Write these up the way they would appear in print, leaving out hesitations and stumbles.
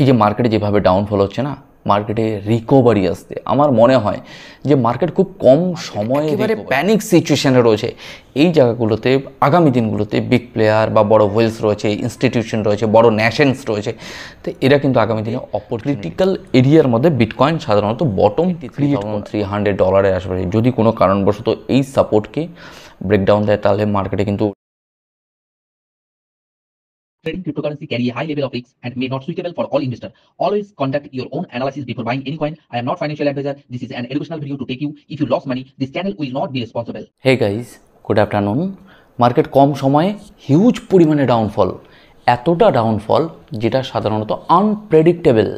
এই যে মার্কেটে যেভাবে ডাউনফল হচ্ছে না, মার্কেটে রিকভারি আসতে আমার মনে হয় যে মার্কেট খুব কম সময়ে একেবারে প্যানিক সিচুয়েশনে রয়েছে। এই জায়গাগুলোতে আগামী দিনগুলোতে বিগ প্লেয়ার বা বড় ওয়েলস রয়েছে, ইনস্টিটিউশন রয়েছে, বড় ন্যাশনস রয়েছে, তো এরা কিন্তু আগামী দিনে অপরচুনিটিক্যাল এরিয়ার মধ্যে বিটকয়েন সাধারণত বটম $3,300 আশেপাশে যদি কোনো কারণবশত এই সাপোর্টকে ব্রেকডাউন দেয়, তাহলে মার্কেটে কিন্তু Trading cryptocurrency carry a high level of risk and may not suitable for all investors. Always conduct your own analysis before buying any coin. I am not financial advisor. This is an educational video to take you. If you lost money, this channel will not be responsible. Hey guys, good afternoon. Market কম সময়ে huge পরিমাণে downfall, এতটা downfall যেটা সাধারণত unpredictable.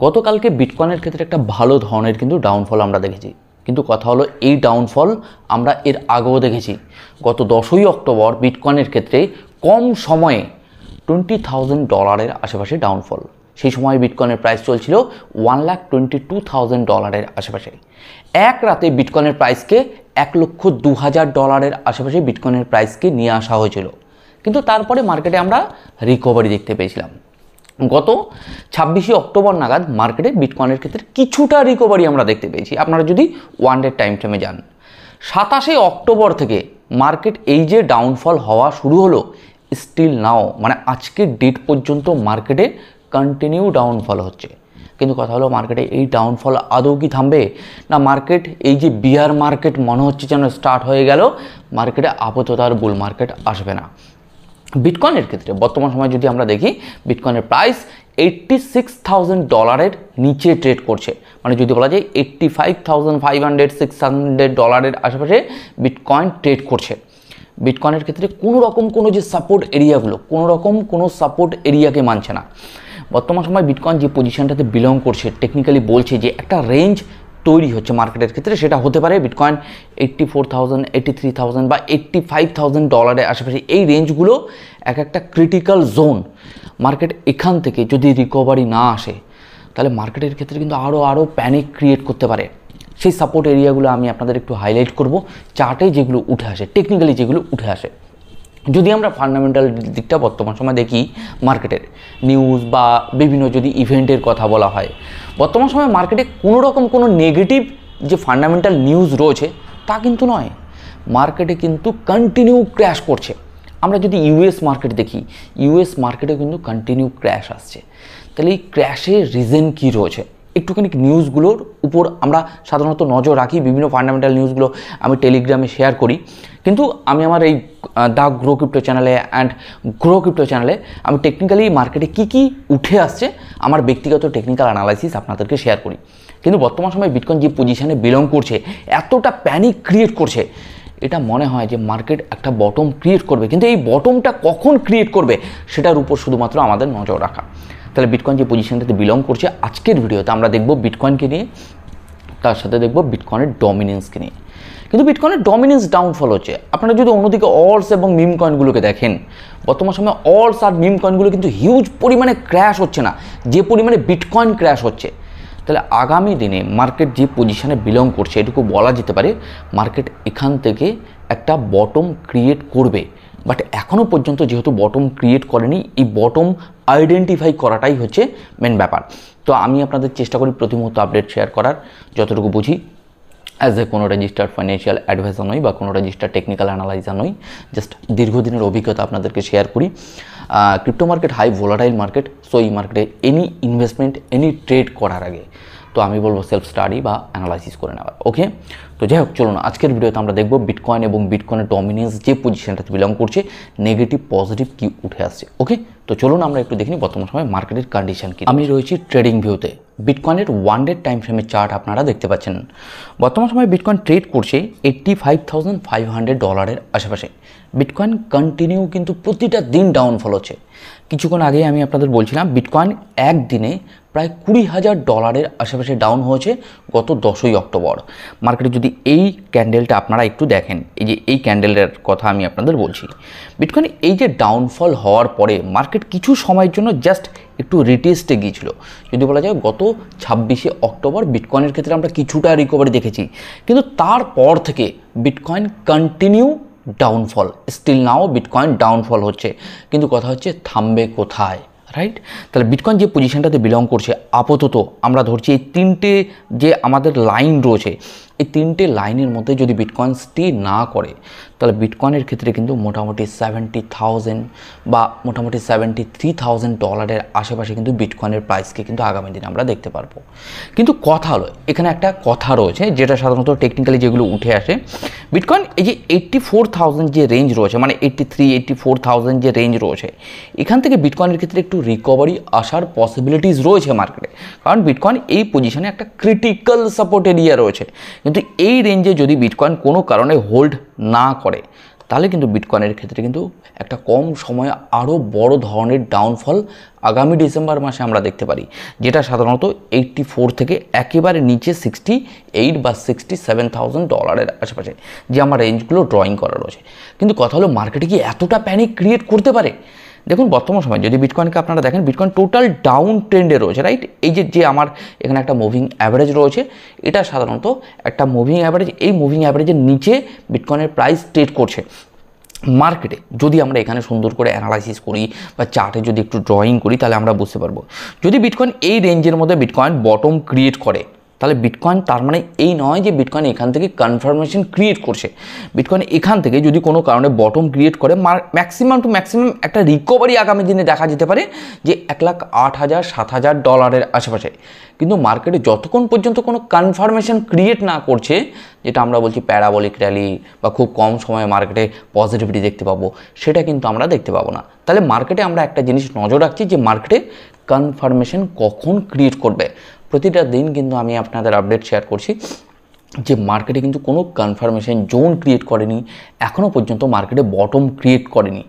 গতকালকে বিটকয়েনের ক্ষেত্রে একটা ভালো ধরনের কিন্তু ডাউনফল আমরা দেখেছি, কিন্তু কথা হলো এই ডাউনফল আমরা এর আগেও দেখেছি। গত 10ই অক্টোবর বিটকয়েনের ক্ষেত্রে কম সময়ে $20,000 আশেপাশে ডাউনফল। সেই সময় বিটকয়েনের প্রাইস চলছিল $1,22,000 আশেপাশে। এক রাতে বিটকয়েনের প্রাইসকে $1,02,000 আশেপাশে বিটকয়েনের প্রাইসকে নিয়ে আসা হয়েছিল, কিন্তু তারপরে মার্কেটে আমরা রিকভারি দেখতে পেয়েছিলাম। গত 26শে অক্টোবর নাগাদ মার্কেটে বিটকয়েনের ক্ষেত্রে কিছুটা রিকভারি আমরা দেখতে পেয়েছি। আপনারা যদি ওয়ান ডে টাইম ফ্রেমে যান, 27শে অক্টোবর থেকে মার্কেট এই যে ডাউনফল হওয়া শুরু হলো, স্টিল নাও মানে আজকের ডেট পর্যন্ত মার্কেটে কন্টিনিউ ডাউনফল হচ্ছে। কিন্তু কথা হলো মার্কেটে এই ডাউনফল আদৌ কি থামবে না, মার্কেট এই যে বিয়ার মার্কেট মনে হচ্ছে যেন স্টার্ট হয়ে গেল, মার্কেটে আপাতত আর বুল মার্কেট আসবে না। বিটকয়েনের ক্ষেত্রে বর্তমান সময় যদি আমরা দেখি, বিটকয়েনের প্রাইস $86,000 নিচে ট্রেড করছে, মানে যদি বলা যায় $85,500-600 আশেপাশে বিটকয়েন ট্রেড করছে। বিটকয়েনের ক্ষেত্রে কোনো যে সাপোর্ট এরিয়াগুলো, কোনো সাপোর্ট এরিয়াকে মানছে না। বর্তমান সময় বিটকয়েন যে পজিশনটাতে বিলং করছে, টেকনিক্যালি বলছে যে একটা রেঞ্জ তৈরি হচ্ছে মার্কেটের ক্ষেত্রে, সেটা হতে পারে বিটকয়েন $84,000, $83,000 বা $85,000 আশেপাশে। এই রেঞ্জগুলো এক একটা ক্রিটিক্যাল জোন। মার্কেট এখান থেকে যদি রিকভারি না আসে, তাহলে মার্কেটের ক্ষেত্রে কিন্তু আরও প্যানিক ক্রিয়েট করতে পারে। সেই সাপোর্ট এরিয়াগুলো আমি আপনাদের একটু হাইলাইট করব, চার্টে যেগুলো উঠে আসে, টেকনিক্যালি যেগুলো উঠে আসে। যদি আমরা ফান্ডামেন্টাল দিকটা বর্তমান সময় দেখি, মার্কেটের নিউজ বা বিভিন্ন যদি ইভেন্টের কথা বলা হয়, বর্তমান সময় মার্কেটে কোনো নেগেটিভ যে ফান্ডামেন্টাল নিউজ রয়েছে তা কিন্তু নয়। মার্কেটে কিন্তু কন্টিনিউ ক্র্যাশ করছে। আমরা যদি ইউএস মার্কেট দেখি, ইউএস মার্কেটে কিন্তু কন্টিনিউ ক্র্যাশ আসছে। তাহলে এই ক্র্যাশের রিজন কী রয়েছে, একটুখানি নিউজগুলোর উপর আমরা সাধারণত নজর রাখি। বিভিন্ন ফান্ডামেন্টাল নিউজগুলো আমি টেলিগ্রামে শেয়ার করি, কিন্তু আমি আমার এই দ্য গ্রো ক্রিপ্টো চ্যানেলে অ্যান্ড গ্রো ক্রিপ্টো চ্যানেলে আমি টেকনিক্যালি মার্কেটে কী উঠে আসছে আমার ব্যক্তিগত টেকনিক্যাল অ্যানালাইসিস আপনাদেরকে শেয়ার করি। কিন্তু বর্তমান সময় বিটকয়েন যে পজিশনে বিলং করছে, এতটা প্যানিক ক্রিয়েট করছে, এটা মনে হয় যে মার্কেট একটা বটম ক্রিয়েট করবে, কিন্তু এই বটমটা কখন ক্রিয়েট করবে সেটার উপর শুধুমাত্র আমাদের নজর রাখা। তাহলে বিটকয়েন যে পজিশনটাতে বিলং করছে, আজকের ভিডিওতে আমরা দেখব বিটকয়েনকে নিয়ে, তার সাথে দেখব বিটকয়েনের ডমিনেন্সকে নিয়ে। কিন্তু বিটকয়েনের ডমিনেন্স ডাউনফল হচ্ছে। আপনারা যদি অন্যদিকে অলস এবং মিম কয়েনগুলোকে দেখেন, বর্তমান সময় অলস আর মিম কয়েনগুলো কিন্তু হিউজ পরিমাণে ক্র্যাশ হচ্ছে না, যে পরিমাণে বিটকয়েন ক্র্যাশ হচ্ছে। তাহলে আগামী দিনে মার্কেট যে পজিশনে বিলং করছে, এটুকু বলা যেতে পারে মার্কেট এখান থেকে একটা বটম ক্রিয়েট করবে। বাট এখনও পর্যন্ত যেহেতু বটম ক্রিয়েট করেনি, এই বটম আইডেন্টিফাই করাটাই হচ্ছে মেন ব্যাপার। তো আমি আপনাদের চেষ্টা করি প্রতি মুহূর্তে আপডেট শেয়ার করার, যতটুকু বুঝি। অ্যাজ এ কোনো রেজিস্টার্ড ফাইন্যান্সিয়াল অ্যাডভাইজার নই বা কোনো রেজিস্টার্ড টেকনিক্যাল অ্যানালাইজার নই, জাস্ট দীর্ঘদিনের অভিজ্ঞতা আপনাদেরকে শেয়ার করি। Crypto market high volatile market, so এই মার্কেটে এনি ইনভেস্টমেন্ট, এনি ট্রেড করার আগে তো আমি বলবো সেলফ স্টাডি বা অ্যানালাইসিস করে নেওয়ার। ওকে, তো যাই হোক, চলুন আজকের ভিডিওতে আমরা দেখব বিটকয়েন এবং বিটকয়েনের ডমিনেন্স যে পজিশনটাতে বিলং করছে, নেগেটিভ পজিটিভ কি উঠে আসছে। ওকে, তো চলুন আমরা একটু দেখি বর্তমান সময় মার্কেটের কন্ডিশন কি। আমি রয়েছি ট্রেডিং ভিউতে। বিটকয়েনের ওয়ান ডে টাইম ফ্রেমের চার্ট আপনারা দেখতে পাচ্ছেন। বর্তমান সময় বিটকয়েন ট্রেড করছে $85,500 আশেপাশে। বিটকয়েন কন্টিনিউ কিন্তু প্রতিটা দিন ডাউনফল হচ্ছে। কিছুক্ষণ আগে আমি আপনাদের বলছিলাম বিটকয়েন একদিনে প্রায় $20,000 আশেপাশে ডাউন হয়েছে গত 10ই অক্টোবর। মার্কেটে যদি এই ক্যান্ডেলটা আপনারা একটু দেখেন, এই যে এই ক্যান্ডেলের কথা আমি আপনাদের বলছি, বিটকয়েন এই যে ডাউনফল হওয়ার পরে মার্কেট কিছু সময়ের জন্য জাস্ট একটু রিটেস্টে গিয়েছিল। যদি বলা যায় গত 26শে অক্টোবর বিটকয়েনের ক্ষেত্রে আমরা কিছুটা রিকভারি দেখেছি, কিন্তু তারপর থেকে bitcoin continue downfall. Still now bitcoin downfall হচ্ছে, কিন্তু কথা হচ্ছে থামবে কোথায়। রাইট। তাহলে বিটকয়েন যে পজিশনটাতে বিলং করছে আপাতত আমরা ধরছি এই তিনটে যে আমাদের লাইন রয়েছে, এই তিনটে লাইনের মধ্যে যদি বিটকয়েন স্টে না করে তাহলে বিটকয়েনের ক্ষেত্রে কিন্তু মোটামুটি 70,000 বা মোটামুটি $73,000 আশেপাশে কিন্তু বিটকয়েনের প্রাইসকে কিন্তু আগামী দিনে আমরা দেখতে পারবো। কিন্তু কথা হলো এখানে একটা কথা রয়েছে যেটা সাধারণত টেকনিক্যালি যেগুলো উঠে আসে, বিটকয়েন এই যে 84,000 যে রেঞ্জ রয়েছে, মানে 84,000 যে রেঞ্জ রয়েছে, এখান থেকে বিটকয়েনের ক্ষেত্রে একটু রিকভারি আসার পসিবিলিটিস রয়েছে মার্কেটে, কারণ বিটকয়েন এই পজিশনে একটা ক্রিটিক্যাল সাপোর্ট এরিয়া রয়েছে। কিন্তু এই রেঞ্জে যদি বিটকয়েন কোনো কারণে হোল্ড না করে তাহলে কিন্তু বিটকয়েনের ক্ষেত্রে কিন্তু একটা কম সময়ে আরও বড় ধরনের ডাউনফল আগামী ডিসেম্বর মাসে আমরা দেখতে পারি, যেটা সাধারণত 84 থেকে একেবারে নিচে 68 বা $67,000 আশেপাশে যে আমার রেঞ্জগুলো ড্রয়িং করা রয়েছে। কিন্তু কথা হলো মার্কেটে কি এতটা প্যানিক ক্রিয়েট করতে পারে? দেখুন বর্তমান সময় যদি বিটকয়েনকে আপনারা দেখেন, বিটকয়েন টোটাল ডাউন ট্রেন্ডে রয়েছে, রাইট। এই যে আমার এখানে একটা মুভিং অ্যাভারেজ রয়েছে, এটা সাধারণত একটা মুভিং অ্যাভারেজ, এই মুভিং অ্যাভারেজের নিচে বিটকয়েনের প্রাইস ট্রেড করছে মার্কেটে। যদি আমরা এখানে সুন্দর করে অ্যানালাইসিস করি বা চার্টে যদি একটু ড্রয়িং করি তাহলে আমরা বুঝতে পারবো, যদি বিটকয়েন এই রেঞ্জের মধ্যে বিটকয়েন বটম ক্রিয়েট করে তাহলে বিটকয়েন তার মানে এই নয় যে বিটকয়েন এখান থেকে কনফার্মেশন ক্রিয়েট করছে। বিটকয়েন এখান থেকে যদি কোনো কারণে বটম ক্রিয়েট করে ম্যাক্সিমাম টু ম্যাক্সিমাম একটা রিকভারি আগামী দিনে দেখা যেতে পারে যে $1,08,000-7,000 আশেপাশে। কিন্তু মার্কেটে যতক্ষণ পর্যন্ত কোনো কনফার্মেশন ক্রিয়েট না করছে, যেটা আমরা বলছি প্যারাবলিক র্যালি বা খুব কম সময়ে মার্কেটে পজিটিভিটি দেখতে পাবো, সেটা কিন্তু আমরা দেখতে পাবো না। তাহলে মার্কেটে আমরা একটা জিনিস নজর রাখছি যে মার্কেটে কনফার্মেশন কখন ক্রিয়েট করবে। প্রতিটা দিন কিন্তু আমি আপনাদের আপডেট শেয়ার করছি যে মার্কেটে কিন্তু কোনো কনফার্মেশন জোন ক্রিয়েট করেনি, এখনও পর্যন্ত মার্কেটে বটম ক্রিয়েট করেনি।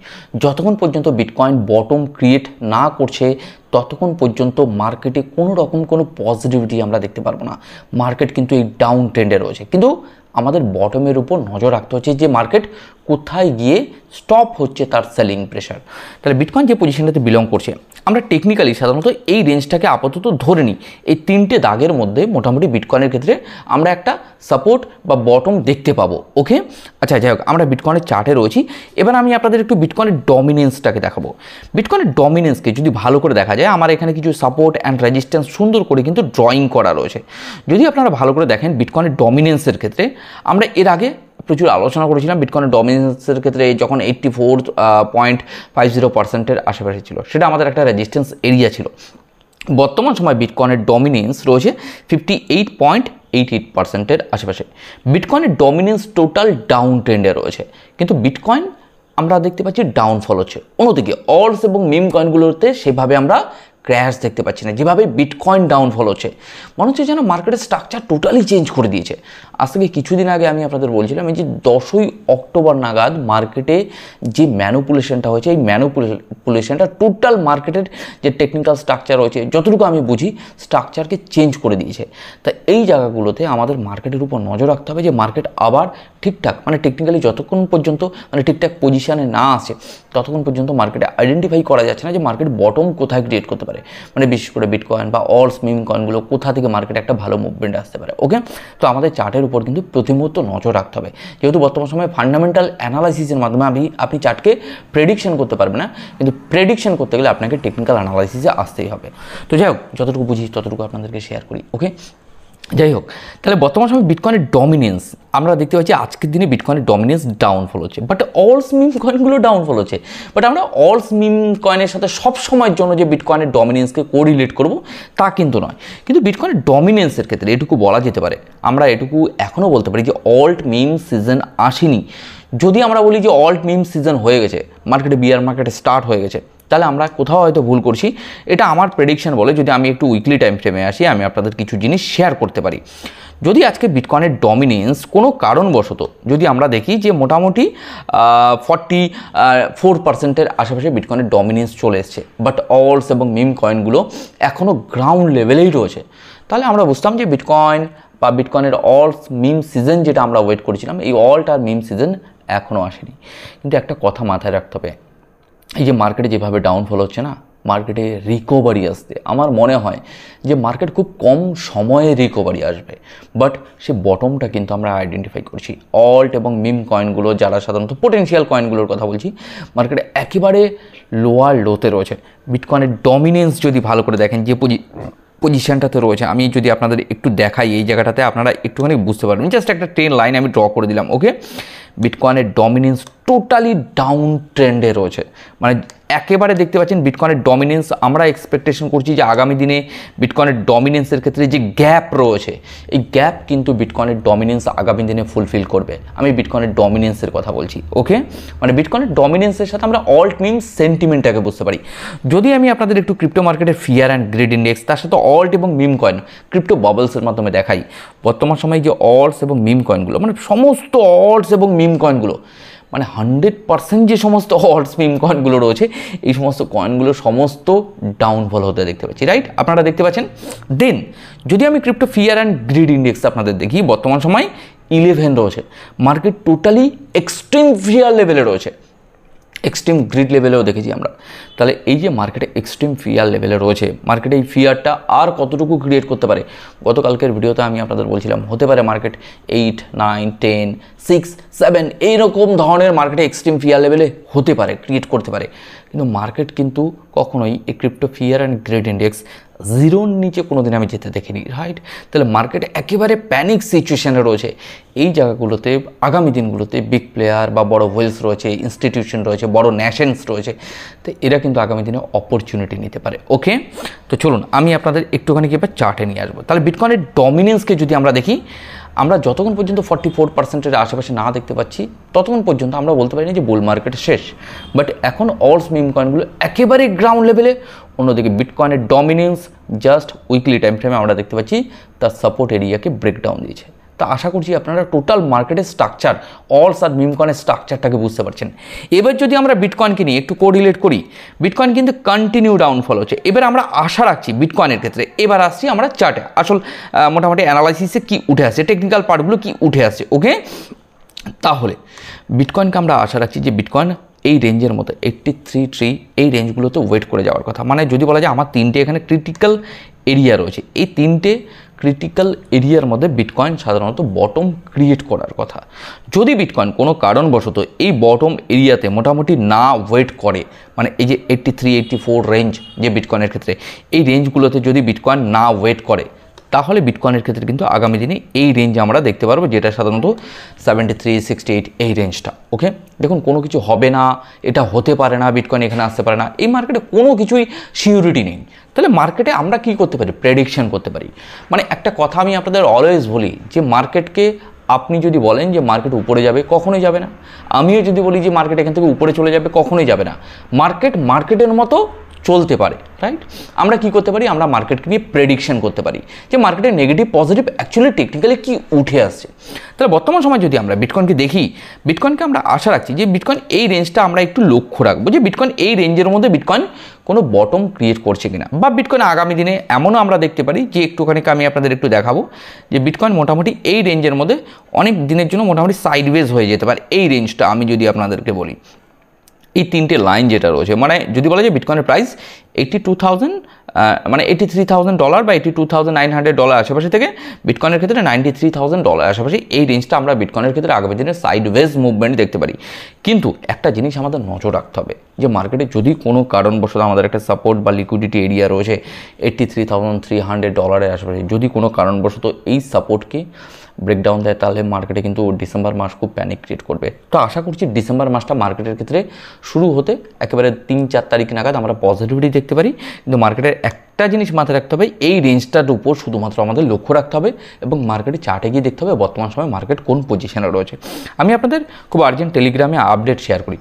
যতক্ষণ পর্যন্ত বিটকয়েন বটম ক্রিয়েট না করছে ততক্ষণ পর্যন্ত মার্কেটে কোনো রকম কোনো পজিটিভিটি আমরা দেখতে পারবো না। মার্কেট কিন্তু এই ডাউন ট্রেন্ডে রয়েছে, কিন্তু আমাদের বটমের উপর নজর রাখতে হচ্ছে যে মার্কেট কোথায় গিয়ে স্টপ হচ্ছে তার সেলিং প্রেশার। তাহলে বিটকয়েন যে পজিশনটাতে বিলং করছে আমরা টেকনিক্যালি সাধারণত এই রেঞ্জটাকে আপাতত ধরে নিই, এই তিনটে দাগের মধ্যে মোটামুটি বিটকয়েনের ক্ষেত্রে আমরা একটা সাপোর্ট বা বটম দেখতে পাবো। ওকে, আচ্ছা যাই হোক, আমরা বিটকয়েনের চার্টে রয়েছি। এবার আমি আপনাদের একটু বিটকয়েনের ডমিনেন্সটাকে দেখাবো। বিটকয়েনের ডমিনেন্সকে যদি ভালো করে দেখা যায়, আমার এখানে কিছু সাপোর্ট অ্যান্ড রেজিস্ট্যান্স সুন্দর করে কিন্তু ড্রয়িং করা রয়েছে। যদি আপনারা ভালো করে দেখেন বিটকয়েনের ডমিনেন্সের ক্ষেত্রে আমরা এর আগে প্রচুর আলোচনা করেছিলাম। বিটকয়েনের ডমিনেন্সের ক্ষেত্রে যখন 84.50% আশেপাশে ছিল, সেটা আমাদের একটা রেজিস্ট্যান্স এরিয়া ছিল। বর্তমান সময় বিটকয়েনের ডমিনেন্স রয়েছে 58.88% আশেপাশে। বিটকয়েনের ডমিনেন্স টোটাল ডাউন ট্রেন্ডে রয়েছে, কিন্তু বিটকয়েন আমরা দেখতে পাচ্ছি ডাউনফল হচ্ছে। অন্যদিকে অলস এবং মিম কয়েনগুলোতে সেভাবে আমরা ক্র্যাশ দেখতে পাচ্ছি না, যেভাবে বিটকয়েন ডাউনফল হচ্ছে। মনে হচ্ছে যেন মার্কেটের স্ট্রাকচার টোটালি চেঞ্জ করে দিয়েছে। আজ থেকে কিছুদিন আগে আমি আপনাদের বলছিলাম এই যে 10ই অক্টোবর নাগাদ মার্কেটে যে ম্যানুপুলেশনটা হয়েছে, এই ম্যানুপুলেশনটা টোটাল মার্কেটের যে টেকনিক্যাল স্ট্রাকচার রয়েছে, যতটুকু আমি বুঝি স্ট্রাকচারকে চেঞ্জ করে দিয়েছে। তা এই জায়গাগুলোতে আমাদের মার্কেটের উপর নজর রাখতে হবে যে মার্কেট আবার ঠিকঠাক, মানে টেকনিক্যালি যতক্ষণ পর্যন্ত মানে ঠিকঠাক পজিশনে না আসে ততক্ষণ পর্যন্ত মার্কেটে আইডেন্টিফাই করা যাচ্ছে না যে মার্কেট বটম কোথায় ক্রিয়েট করতে পারে, মানে বিশেষ করে বিটকয়েন বা অলস মিম কয়েনগুলো কোথা থেকে মার্কেটে একটা ভালো মুভমেন্ট আসতে পারে। ওকে, তো আমাদের চার্টের উপর কিন্তু প্রতি মুহূর্ত নজর রাখতে হবে, যেহেতু বর্তমান সময়ে ফান্ডামেন্টাল অ্যানালাইসিসের মাধ্যমে আপনি চার্টকে প্রেডিকশন করতে পারবেন না, কিন্তু প্রেডিকশন করতে গেলে আপনাকে টেকনিক্যাল অ্যানালাইসিসে আসতেই হবে। তো যাই হোক, যতটুকু বুঝি ততটুকু আপনাদেরকে শেয়ার করি। ওকে, যাই হোক, তাহলে বর্তমান সময় বিটকয়েনের ডমিনেন্স আমরা দেখতে পাচ্ছি আজকের দিনে বিটকয়েনের ডমিনেন্স ডাউনফল হচ্ছে, বাট অলস মিম কয়েনগুলো ডাউনফল হচ্ছে। বাট আমরা অলস মিম কয়েনের সাথে সব সময়ের জন্য যে বিটকয়েনের ডমিনেন্সকে কোরিলেট করব তা কিন্তু নয়। কিন্তু বিটকয়েনের ডমিনেন্সের ক্ষেত্রে এটুকু বলা যেতে পারে, আমরা এটুকু এখনও বলতে পারি যে অল্ট মিম সিজন আসেনি। যদি আমরা বলি যে অল্ট মিম সিজন হয়ে গেছে, মার্কেটে বিয়ার মার্কেটে স্টার্ট হয়ে গেছে, তাহলে আমরা কোথাও হয়তো ভুল করছি। এটা আমার প্রেডিকশন বলে, যদি আমি একটু উইকলি টাইম ফ্রেমে আসি আমি আপনাদের কিছু জিনিস শেয়ার করতে পারি। যদি আজকে বিটকয়েনের ডমিনেন্স কোনো কারণবশত যদি আমরা দেখি যে মোটামুটি 44%-এর আশেপাশে বিটকয়েনের ডমিনেন্স চলে এসছে, বাট অলস এবং মিম কয়েনগুলো এখনও গ্রাউন্ড লেভেলেই রয়েছে, তাহলে আমরা বুঝতাম যে বিটকয়েন বা বিটকয়েনের অলস মিম সিজন যেটা আমরা ওয়েট করেছিলাম, এই অল্ট আর মিম সিজন এখনও আসেনি। কিন্তু একটা কথা মাথায় রাখতে হবে, এই যে মার্কেটে যেভাবে ডাউনফল হচ্ছে না, মার্কেটে রিকভারি আসতে। আমার মনে হয় যে মার্কেট খুব কম সময়ে রিকভারি আসবে, বাট সে বটমটা কিন্তু আমরা আইডেন্টিফাই করছি। অল্ট এবং মিম কয়েনগুলো, যারা সাধারণত পোটেনশিয়াল কয়েনগুলোর কথা বলছি, মার্কেটে একেবারে লোয়ার লোতে রয়েছে। বিটকয়েনের ডমিনেন্স যদি ভালো করে দেখেন, যে পজিশনটাতে রয়েছে, আমি যদি আপনাদের একটু দেখাই এই জায়গাটাতে, আপনারা একটুখানি বুঝতে পারবেন। জাস্ট একটা ট্রেন লাইন আমি ড্র করে দিলাম। ওকে, বিটকয়েনের ডমিনেন্স টোটালি ডাউন ট্রেন্ডে রয়েছে। মানে একেবারে দেখতে পাচ্ছেন বিটকয়েনের ডমিনেন্স। আমরা এক্সপেকটেশন করছি যে আগামী দিনে বিটকয়েনের ডমিনেন্সের ক্ষেত্রে যে গ্যাপ রয়েছে, এই গ্যাপ কিন্তু বিটকয়েনের ডমিনেন্স আগামী দিনে ফুলফিল করবে। আমি বিটকয়েনের ডমিনেন্সের কথা বলছি। ওকে, মানে বিটকয়েনের ডমিনেন্সের সাথে আমরা অল্ট মিম সেন্টিমেন্টটাকে বুঝতে পারি। যদি আমি আপনাদের একটু ক্রিপ্টো মার্কেটের ফিয়ার অ্যান্ড গ্রিড ইন্ডেক্স, তার সাথে অল্ট এবং মিম কয়েন ক্রিপ্টো বাবলসের মাধ্যমে দেখাই, বর্তমান সময়ে যে অল্টস এবং মিম কয়েনগুলো, মানে সমস্ত অল্টস এবং মিম কয়েনগুলো, মানে 100% যে সমস্ত অল্টস মিম কয়েনগুলো রয়েছে, এই সমস্ত কয়েনগুলো সমস্ত ডাউনফল হতে দেখতে পাচ্ছি, রাইট? আপনারা দেখতে পাচ্ছেন। দেন যদি আমি crypto fear and greed index আপনাদের দেখি, বর্তমান সময় 11 রয়েছে। মার্কেট টোটালি এক্সট্রিম ফিয়ার লেভেলে রয়েছে, এক্সট্রিম গ্রিড লেভেলেও দেখেছি আমরা। তাহলে এই যে মার্কেটে এক্সট্রিম ফিয়ার লেভেলে রয়েছে, মার্কেটে এই ফিয়ারটা আর কতটুকু ক্রিয়েট করতে পারে? গতকালকের ভিডিওতে আমি আপনাদের বলছিলাম, হতে পারে মার্কেট 8, 9, 10, 6, 7 এইরকম ধরনের মার্কেটে এক্সট্রিম ফিয়ার লেভেলে হতে পারে, ক্রিয়েট করতে পারে। কিন্তু মার্কেট কিন্তু কখনোই এই crypto fear and greed index জিরোর নিচে কোনো দিন আমি যেতে দেখিনি, রাইট? তাহলে মার্কেট একেবারে প্যানিক সিচুয়েশানে রয়েছে। এই জায়গাগুলোতে আগামী দিনগুলোতে বিগ প্লেয়ার বা বড় ওয়েলস রয়েছে, ইনস্টিটিউশন রয়েছে, বড় ন্যাশনস রয়েছে, তো এরা কিন্তু আগামী দিনে অপরচুনিটি নিতে পারে। ওকে, তো চলুন আমি আপনাদের একটুখানি এবার চার্টে নিয়ে আসবো। তাহলে বিটকয়েনের ডমিনেন্সকে যদি আমরা দেখি, আমরা যতক্ষণ পর্যন্ত 44%-এর আশেপাশে না দেখতে পাচ্ছি, ততক্ষণ পর্যন্ত আমরা বলতে পারি না যে বুল মার্কেট শেষ। বাট এখন অল্টস মিম কয়েনগুলো একেবারে গ্রাউন্ড লেভেলে। অন্যদিকে বিটকয়েনের ডমিনেন্স জাস্ট উইকলি টাইম ফ্রেমে আমরা দেখতে পাচ্ছি তার সাপোর্ট এরিয়াকে ব্রেকডাউন দিয়েছে। তা আশা করছি আপনারা টোটাল মার্কেটের স্ট্রাকচার, অল্টস আর মিম কয়েনের স্ট্রাকচারটাকে বুঝতে পারছেন। এবার যদি আমরা বিটকয়েনকে নিয়ে একটু কোরিলেট করি, বিটকয়েন কিন্তু কন্টিনিউ ডাউনফল হচ্ছে। এবার আমরা আশা রাখছি বিটকয়েনের ক্ষেত্রে, এবার আসছি আমরা চার্টে, আসল মোটামুটি অ্যানালাইসিসে কি উঠে আসছে, টেকনিক্যাল পার্টগুলো কি উঠে আসছে। ওকে, তাহলে বিটকয়েনকে আমরা আশা রাখছি যে বিটকয়েন এই রেঞ্জের মধ্যে 83 এই রেঞ্জগুলোতে ওয়েট করে যাওয়ার কথা। মানে যদি বলা যায় আমার 3টে এখানে ক্রিটিক্যাল এরিয়া রয়েছে, এই 3টে ক্রিটিক্যাল এরিয়ার মধ্যে বিটকয়েন সাধারণত বটম ক্রিয়েট করার কথা। যদি বিটকয়েন কোনো কারণবশত এই বটম এরিয়াতে মোটামুটি না ওয়েট করে, মানে এই যে 83, 84 রেঞ্জ যে বিটকয়েনের ক্ষেত্রে, এই রেঞ্জগুলোতে যদি বিটকয়েন না ওয়েট করে, তাহলে বিটকয়েনের ক্ষেত্রে কিন্তু আগামী দিনে এই রেঞ্জ আমরা দেখতে পারবো, যেটা সাধারণত 73, 68 এই রেঞ্জটা। ওকে, দেখুন কোনো কিছু হবে না, এটা হতে পারে না, বিটকয়েন এখানে আসতে পারে না, এই মার্কেটে কোনো কিছুই সিউরিটি নেই। তাহলে মার্কেটে আমরা কি করতে পারি? প্রেডিকশন করতে পারি। মানে একটা কথা আমি আপনাদের অলওয়েজ বলি যে মার্কেটকে আপনি যদি বলেন যে মার্কেট উপরে যাবে, কখনোই যাবে না। আমিও যদি বলি যে মার্কেট এখান থেকে উপরে চলে যাবে, কখনোই যাবে না। মার্কেট মার্কেটের মতো চলতে পারে, রাইট? আমরা কি করতে পারি? আমরা মার্কেটকে নিয়ে প্রেডিকশন করতে পারি যে মার্কেটের নেগেটিভ পজিটিভ অ্যাকচুয়ালি টেকনিক্যালি কি উঠে আসছে। তাহলে বর্তমান সময় যদি আমরা বিটকয়েনকে দেখি, বিটকয়েনকে আমরা আশা রাখছি যে বিটকয়েন এই রেঞ্জটা আমরা একটু লক্ষ্য রাখবো, যে বিটকয়েন এই রেঞ্জের মধ্যে বিটকয়েন কোনো বটম ক্রিয়েট করছে কিনা, বা বিটকয়েন আগামী দিনে এমনও আমরা দেখতে পারি যে একটুখানি আমি আপনাদের একটু দেখাবো যে বিটকয়েন মোটামুটি এই রেঞ্জের মধ্যে অনেক দিনের জন্য মোটামুটি সাইডওয়েজ হয়ে যেতে পারে। এই রেঞ্জটা আমি যদি আপনাদেরকে বলি, এই 3টে লাইন যেটা রয়েছে, মানে যদি বলা যায় বিটকয়েনের প্রাইস 82,000 মানে $83,000 বা $82,900 আশেপাশে থেকে বিটকয়েনের ক্ষেত্রে $93,000 আশেপাশে, এই রেঞ্জটা আমরা বিটকয়েনের ক্ষেত্রে আগামী দিনের সাইডওয়েজ মুভমেন্ট দেখতে পারি। কিন্তু একটা জিনিস আমাদের নজর রাখতে হবে যে মার্কেটে যদি কোনো কারণবশত আমাদের একটা সাপোর্ট বা লিকুইডিটি এরিয়া রয়েছে $83,300 আশেপাশে, যদি কোনো কারণবশত এই সাপোর্টকে ব্রেকডাউন দেয়, তাহলে মার্কেটে কিন্তু ডিসেম্বর মাস খুব প্যানিক ক্রিয়েট করবে। তো আশা করছি ডিসেম্বর মাসটা মার্কেটের ক্ষেত্রে শুরু হতে একেবারে 3-4 তারিখ নাগাদ আমরা পজিটিভিটি দেখতে পারি। কিন্তু মার্কেটের একটা জিনিস মাথায় রাখতে হবে, এই রেঞ্জটার উপর শুধুমাত্র আমাদের লক্ষ্য রাখতে হবে এবং মার্কেটে চার্টে গিয়ে দেখতে হবে বর্তমান সময় মার্কেট কোন পজিশনে রয়েছে। আমি আপনাদের খুব আর্জেন্ট টেলিগ্রামে আপডেট শেয়ার করি।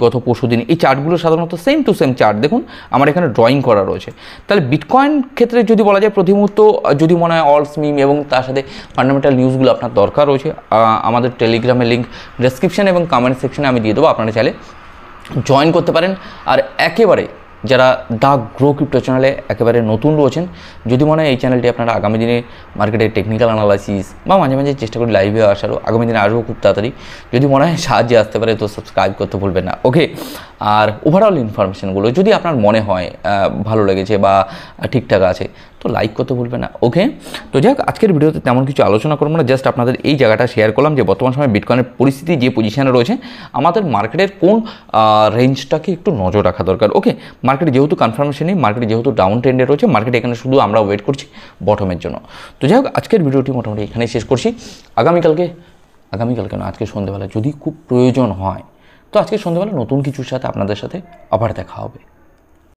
গত পরশু দিন এই চার্টগুলো সাধারণত সেম টু সেম চার্ট দেখুন আমার এখানে ড্রয়িং করা রয়েছে। তাহলে বিটকয়েন ক্ষেত্রে যদি বলা যায় প্রতি মুহূর্ত যদি মনে হয় অল্টস মিম এবং তার সাথে ফান্ডামেন্টাল নিউজগুলো আপনার দরকার রয়েছে, আমাদের টেলিগ্রামের লিঙ্ক ডেসক্রিপশন এবং কমেন্ট সেকশনে আমি দিয়ে দেবো, আপনারা চাইলে জয়েন করতে পারেন। আর একেবারে যারা দ্য গ্রো ক্রিপ্টো চ্যানেলে একেবারে নতুন রয়েছেন, যদি মনে হয় এই চ্যানেলটি আপনারা আগামী দিনে মার্কেটের টেকনিক্যাল অ্যানালাইসিস বা মাঝে মাঝে চেষ্টা করি লাইভে আসারও, আগামী দিনে আসবো খুব তাড়াতাড়ি, যদি মনে হয় সাহায্যে আসতে পারে তো সাবস্ক্রাইব করতে ভুলবেন না। ওকে, আর ওভারঅল ইনফরমেশনগুলো যদি আপনার মনে হয় ভালো লেগেছে বা ঠিকঠাক আছে তো লাইক করতে ভুলবেন না। ওকে, তো যাক আজকের ভিডিওতে তেমন কিছু আলোচনা করবো না, জাস্ট আপনাদের এই জায়গাটা শেয়ার করলাম যে বর্তমান সময়ে বিটকয়েনের পরিস্থিতি যে পজিশনে রয়েছে আমাদের মার্কেটের কোন রেঞ্জটাকে একটু নজর রাখা দরকার। ওকে, মার্কেটে যেহেতু কনফার্মেশন নেই, মার্কেটে যেহেতু ডাউন ট্রেন্ডে রয়েছে, মার্কেটে এখানে শুধু আমরা ওয়েট করছি বটমের জন্য। তো যাই হোক আজকের ভিডিওটি মোটামুটি এখানেই শেষ করছি। আগামীকালকে না, আজকে সন্ধ্যেবেলা যদি খুব প্রয়োজন হয় তো আজকে সন্ধ্যেবেলা নতুন কিছুর সাথে আপনাদের সাথে আবার দেখা হবে।